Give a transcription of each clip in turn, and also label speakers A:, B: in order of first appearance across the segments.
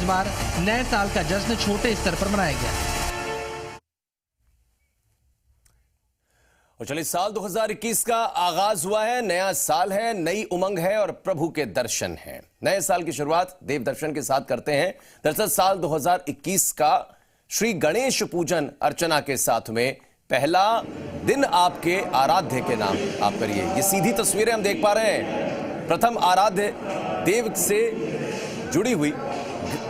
A: बार नए साल का जश्न छोटे स्तर पर मनाया गया।
B: और चलिए, साल 2021 का आगाज हुआ है, नया साल है, नई उमंग है और प्रभु के दर्शन हैं। नए साल की शुरुआत देव दर्शन के साथ करते हैं। दरअसल साल 2021 का श्री गणेश पूजन अर्चना के साथ में पहला दिन आपके आराध्य के नाम आप करिए। ये सीधी तस्वीरें हम देख पा रहे हैं। प्रथम आराध्य देव से जुड़ी हुई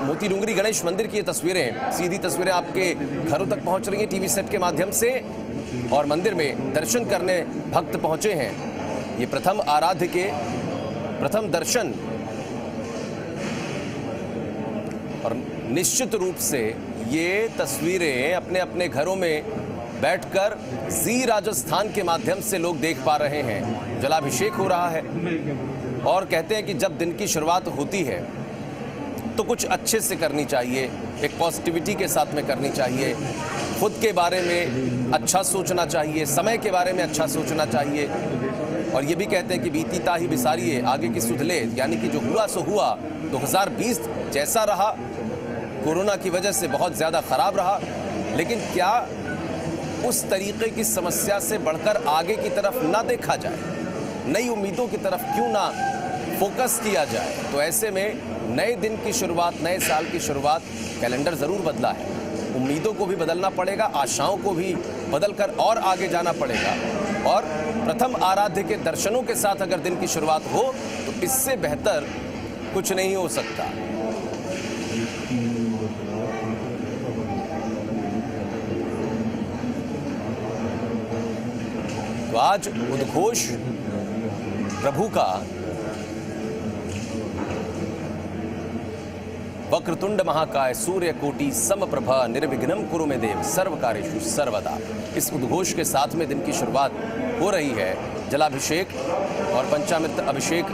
B: मोती डूंगरी गणेश मंदिर की ये तस्वीरें, सीधी तस्वीरें आपके घरों तक पहुंच रही हैं टीवी सेट के माध्यम से, और मंदिर में दर्शन करने भक्त पहुंचे हैं। ये प्रथम आराध्य के प्रथम दर्शन, और निश्चित रूप से ये तस्वीरें अपने अपने घरों में बैठकर जी राजस्थान के माध्यम से लोग देख पा रहे हैं। जलाभिषेक हो रहा है और कहते हैं कि जब दिन की शुरुआत होती है तो कुछ अच्छे से करनी चाहिए, एक पॉजिटिविटी के साथ में करनी चाहिए, खुद के बारे में अच्छा सोचना चाहिए, समय के बारे में अच्छा सोचना चाहिए। और ये भी कहते हैं कि बीती ताही बिसारिए आगे की सुध ले, यानी कि जो हुआ सो हुआ। 2020 जैसा रहा, कोरोना की वजह से बहुत ज़्यादा ख़राब रहा, लेकिन क्या उस तरीके की समस्या से बढ़कर आगे की तरफ ना देखा जाए, नई उम्मीदों की तरफ क्यों ना फोकस किया जाए। तो ऐसे में नए दिन की शुरुआत, नए साल की शुरुआत, कैलेंडर ज़रूर बदला है, उम्मीदों को भी बदलना पड़ेगा, आशाओं को भी बदलकर और आगे जाना पड़ेगा। और प्रथम आराध्य के दर्शनों के साथ अगर दिन की शुरुआत हो तो इससे बेहतर कुछ नहीं हो सकता। तो आज उद्घोष प्रभु का वक्रतुंड महाकाय सूर्यकोटि समप्रभा निर्विघ्नं कुरु मे देव सर्वकार्येषु सर्वदा, इस उद्घोष के साथ में दिन की शुरुआत हो रही है। जलाभिषेक और पंचामृत अभिषेक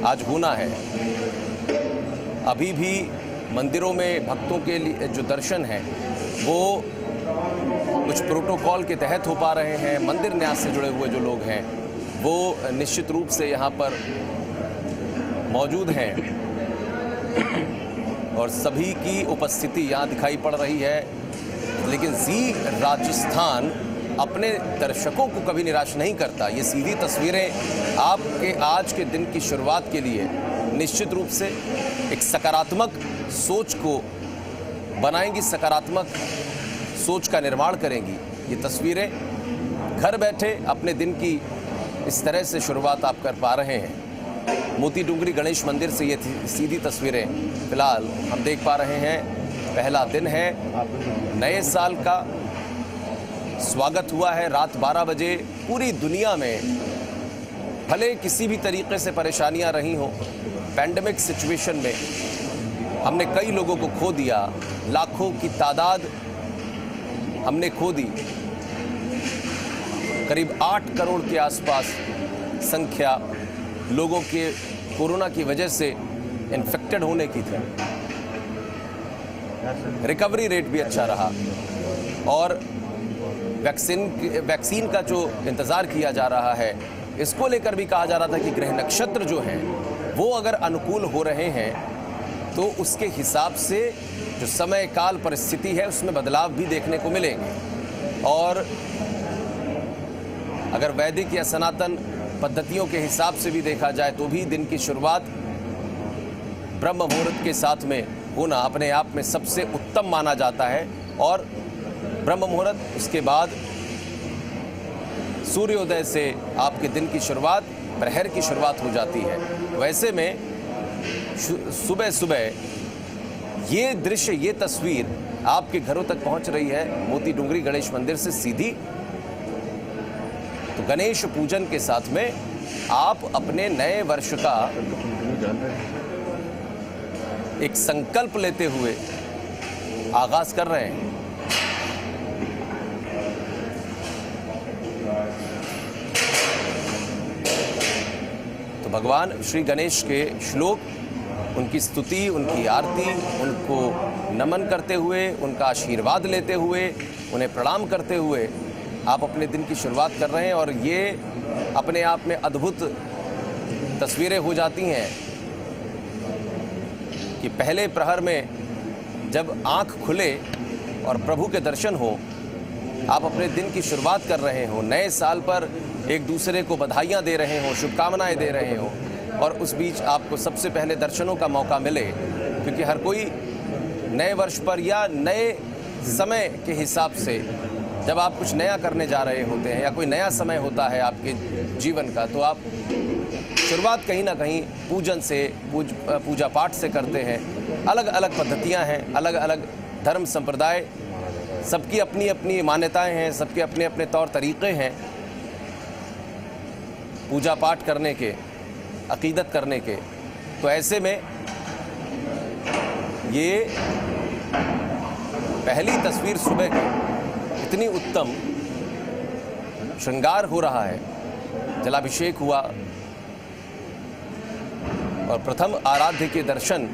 B: आज होना है। अभी भी मंदिरों में भक्तों के लिए जो दर्शन हैं वो कुछ प्रोटोकॉल के तहत हो पा रहे हैं। मंदिर न्यास से जुड़े हुए जो लोग हैं वो निश्चित रूप से यहाँ पर मौजूद हैं और सभी की उपस्थिति यहाँ दिखाई पड़ रही है। लेकिन जी राजस्थान अपने दर्शकों को कभी निराश नहीं करता। ये सीधी तस्वीरें आपके आज के दिन की शुरुआत के लिए निश्चित रूप से एक सकारात्मक सोच को बनाएंगी, सकारात्मक सोच का निर्माण करेंगी। ये तस्वीरें घर बैठे अपने दिन की इस तरह से शुरुआत आप कर पा रहे हैं। मोती डूंगरी गणेश मंदिर से ये सीधी तस्वीरें फिलहाल हम देख पा रहे हैं। पहला दिन है, नए साल का स्वागत हुआ है रात 12 बजे। पूरी दुनिया में भले किसी भी तरीके से परेशानियां रही हों, पैंडेमिक सिचुएशन में हमने कई लोगों को खो दिया, लाखों की तादाद हमने खो दी। करीब 8 करोड़ के आसपास संख्या लोगों के कोरोना की वजह से इन्फेक्टेड होने की थी। रिकवरी रेट भी अच्छा रहा और वैक्सीन का जो इंतज़ार किया जा रहा है, इसको लेकर भी कहा जा रहा था कि ग्रह नक्षत्र जो हैं वो अगर अनुकूल हो रहे हैं तो उसके हिसाब से जो समय काल परिस्थिति है उसमें बदलाव भी देखने को मिलेंगे। और अगर वैदिक या सनातन पद्धतियों के हिसाब से भी देखा जाए तो भी दिन की शुरुआत ब्रह्म मुहूर्त के साथ में होना अपने आप में सबसे उत्तम माना जाता है। और ब्रह्म मुहूर्त, उसके बाद सूर्योदय से आपके दिन की शुरुआत, प्रहर की शुरुआत हो जाती है। वैसे में सुबह सुबह ये दृश्य, ये तस्वीर आपके घरों तक पहुंच रही है मोती डूंगरी गणेश मंदिर से सीधी। तो गणेश पूजन के साथ में आप अपने नए वर्ष का एक संकल्प लेते हुए आगाज कर रहे हैं। तो भगवान श्री गणेश के श्लोक, उनकी स्तुति, उनकी आरती, उनको नमन करते हुए, उनका आशीर्वाद लेते हुए, उन्हें प्रणाम करते हुए आप अपने दिन की शुरुआत कर रहे हैं। और ये अपने आप में अद्भुत तस्वीरें हो जाती हैं। कि पहले प्रहर में जब आंख खुले और प्रभु के दर्शन हो, आप अपने दिन की शुरुआत कर रहे हो, नए साल पर एक दूसरे को बधाइयाँ दे रहे हो, शुभकामनाएं दे रहे हो, और उस बीच आपको सबसे पहले दर्शनों का मौका मिले, क्योंकि हर कोई नए वर्ष पर या नए समय के हिसाब से जब आप कुछ नया करने जा रहे होते हैं या कोई नया समय होता है आपके जीवन का, तो आप शुरुआत कहीं ना कहीं पूजन से, पूजा पाठ से करते हैं। अलग अलग पद्धतियां हैं, अलग अलग धर्म संप्रदाय, सबकी अपनी अपनी मान्यताएं हैं, सबके अपने अपने तौर तरीक़े हैं पूजा पाठ करने के, अक़ीदत करने के। तो ऐसे में ये पहली तस्वीर सुबह की इतनी उत्तम, श्रृंगार हो रहा है, जलाभिषेक हुआ और प्रथम आराध्य के दर्शन,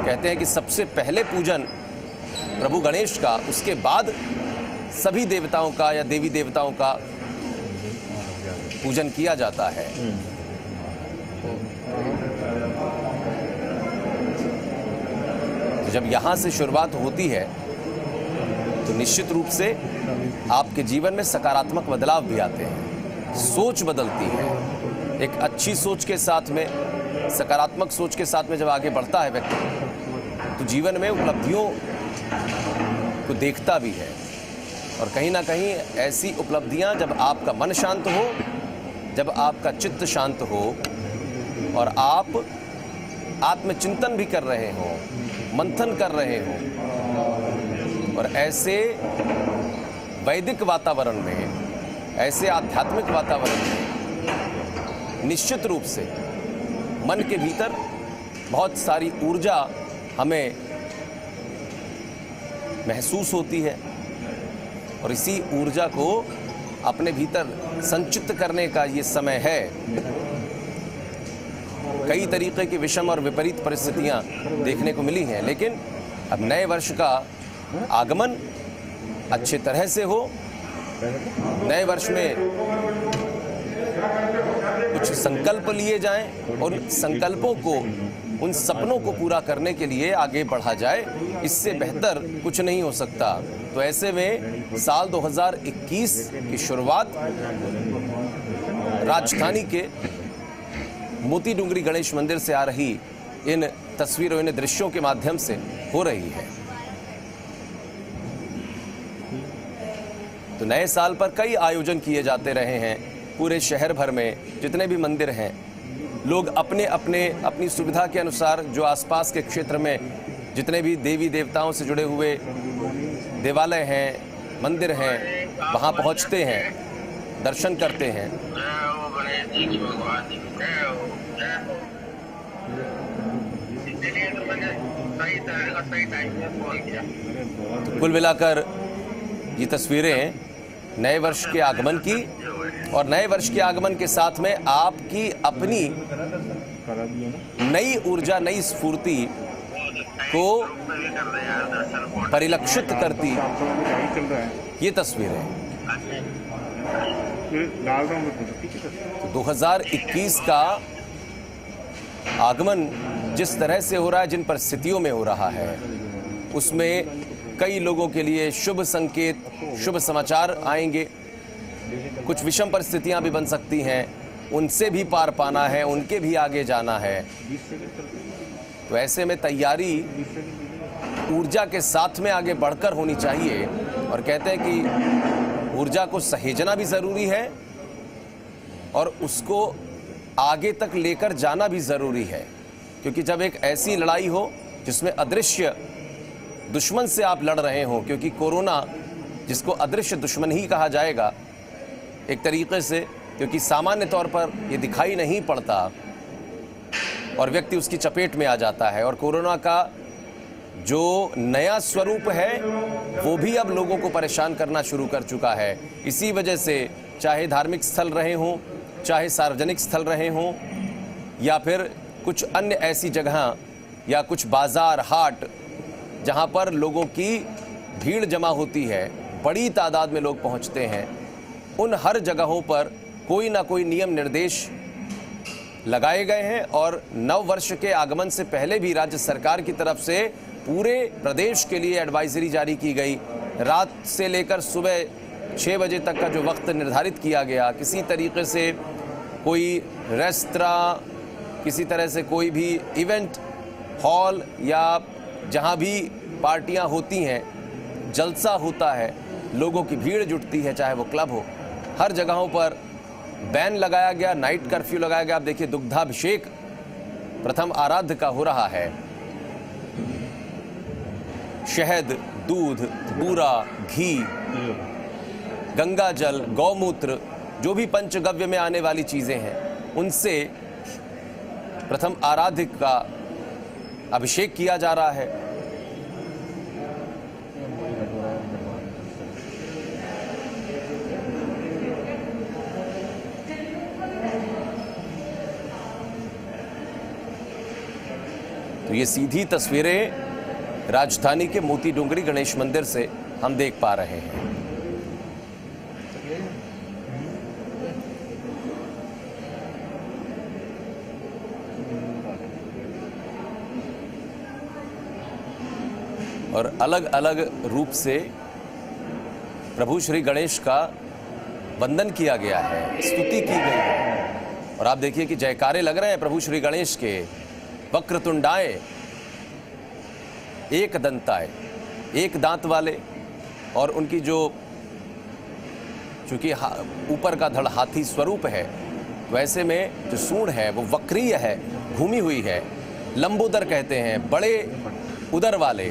B: कहते हैं कि सबसे पहले पूजन प्रभु गणेश का, उसके बाद सभी देवताओं का या देवी देवताओं का पूजन किया जाता है। तो जब यहाँ से शुरुआत होती है तो निश्चित रूप से आपके जीवन में सकारात्मक बदलाव भी आते हैं, सोच बदलती है। एक अच्छी सोच के साथ में, सकारात्मक सोच के साथ में जब आगे बढ़ता है व्यक्ति, तो जीवन में उपलब्धियों को देखता भी है। और कहीं ना कहीं ऐसी उपलब्धियां, जब आपका मन शांत हो, जब आपका चित्त शांत हो और आप आत्मचिंतन भी कर रहे हो, मंथन कर रहे हो, और ऐसे वैदिक वातावरण में, ऐसे आध्यात्मिक वातावरण में निश्चित रूप से मन के भीतर बहुत सारी ऊर्जा हमें महसूस होती है, और इसी ऊर्जा को अपने भीतर संचित करने का ये समय है। कई तरीके की विषम और विपरीत परिस्थितियां देखने को मिली हैं, लेकिन अब नए वर्ष का आगमन अच्छे तरह से हो। नए वर्ष में कुछ संकल्प लिए जाएं और उन संकल्पों को, उन सपनों को पूरा करने के लिए आगे बढ़ा जाए। इससे बेहतर कुछ नहीं हो सकता। तो ऐसे में साल 2021 की शुरुआत राजधानी के मोती डूंगरी गणेश मंदिर से आ रही इन तस्वीरों, इन दृश्यों के माध्यम से हो रही है। तो नए साल पर कई आयोजन किए जाते रहे हैं पूरे शहर भर में, जितने भी मंदिर हैं। लोग अपने अपने अपनी सुविधा के अनुसार जो आसपास के क्षेत्र में जितने भी देवी देवताओं से जुड़े हुए देवालय हैं, मंदिर हैं, वहाँ पहुँचते हैं, दर्शन करते हैं। तो कुल मिलाकर ये तस्वीरें नए वर्ष के आगमन की, और नए वर्ष के आगमन के साथ में आपकी अपनी नई ऊर्जा, नई स्फूर्ति को परिलक्षित करती ये तस्वीरें। तो 2021 का आगमन जिस तरह से हो रहा है, जिन परिस्थितियों में हो रहा है, उसमें कई लोगों के लिए शुभ संकेत, शुभ समाचार आएंगे। कुछ विषम परिस्थितियां भी बन सकती हैं, उनसे भी पार पाना है, उनके भी आगे जाना है। तो ऐसे में तैयारी ऊर्जा के साथ में आगे बढ़कर होनी चाहिए। और कहते हैं कि ऊर्जा को सहेजना भी ज़रूरी है और उसको आगे तक लेकर जाना भी ज़रूरी है, क्योंकि जब एक ऐसी लड़ाई हो जिसमें अदृश्य दुश्मन से आप लड़ रहे हो, क्योंकि कोरोना, जिसको अदृश्य दुश्मन ही कहा जाएगा एक तरीके से, क्योंकि सामान्य तौर पर ये दिखाई नहीं पड़ता और व्यक्ति उसकी चपेट में आ जाता है। और कोरोना का जो नया स्वरूप है वो भी अब लोगों को परेशान करना शुरू कर चुका है। इसी वजह से चाहे धार्मिक स्थल रहे हों, चाहे सार्वजनिक स्थल रहे हों, या फिर कुछ अन्य ऐसी जगह या कुछ बाज़ार, हाट, जहाँ पर लोगों की भीड़ जमा होती है, बड़ी तादाद में लोग पहुँचते हैं, उन हर जगहों पर कोई ना कोई नियम निर्देश लगाए गए हैं और नव वर्ष के आगमन से पहले भी राज्य सरकार की तरफ से पूरे प्रदेश के लिए एडवाइजरी जारी की गई। रात से लेकर सुबह 6 बजे तक का जो वक्त निर्धारित किया गया, किसी तरीके से कोई रेस्तरां, किसी तरह से कोई भी इवेंट हॉल या जहां भी पार्टियां होती हैं, जलसा होता है, लोगों की भीड़ जुटती है, चाहे वो क्लब हो, हर जगहों पर बैन लगाया गया, नाइट कर्फ्यू लगाया गया। आप देखिए दुग्धाभिषेक प्रथम आराध्य का हो रहा है। शहद, दूध, बूरा, घी, गंगा जल, गौमूत्र, जो भी पंचगव्य में आने वाली चीजें हैं, उनसे प्रथम आराध्य का अभिषेक किया जा रहा है। तो ये सीधी तस्वीरें राजधानी के मोती डोंगरी गणेश मंदिर से हम देख पा रहे हैं। और अलग अलग रूप से प्रभु श्री गणेश का वंदन किया गया है, स्तुति की गई है। और आप देखिए कि जयकारे लग रहे हैं प्रभु श्री गणेश के। वक्रतुंडाय, एक दंताय, एक दांत वाले, और उनकी जो चूंकि ऊपर का धड़ हाथी स्वरूप है, वैसे में जो सूंड है वो वक्रीय है, घूमी हुई है। लंबोदर कहते हैं, बड़े उदर वाले।